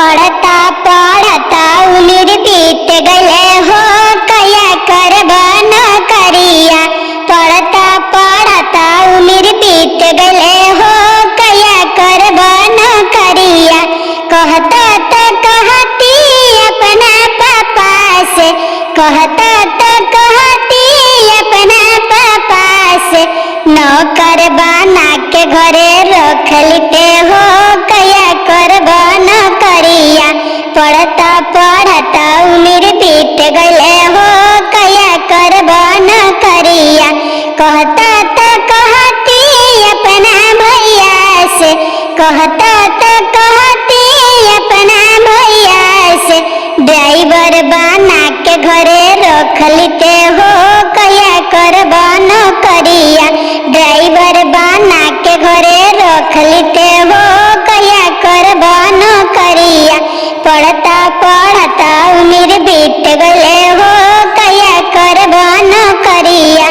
पढ़ता पढ़ता उम्र बीत गए हो कया करबा नौकरिया। पढ़ता पढ़ता उम्र बीत गए हो कया करबा नौकरिया। कहता तो कहती अपना पापा से, कहता तो कहती अपना पापा से, नौकर बना के घरे रख लेते हो कया करबा नौकरिया। पढ़ता पढ़ता उम्र बीत गए हो कया करबा नौकरिया। कहता तो कहती अपना भैया से, कहता तो कहती अपना भैया से, ड्राइवर बना के घरे रख लेते हो कया करबा नौकरिया। ड्राइवर बना के घरे रख लेते हो कया करबा नौकरिया। पढ़ता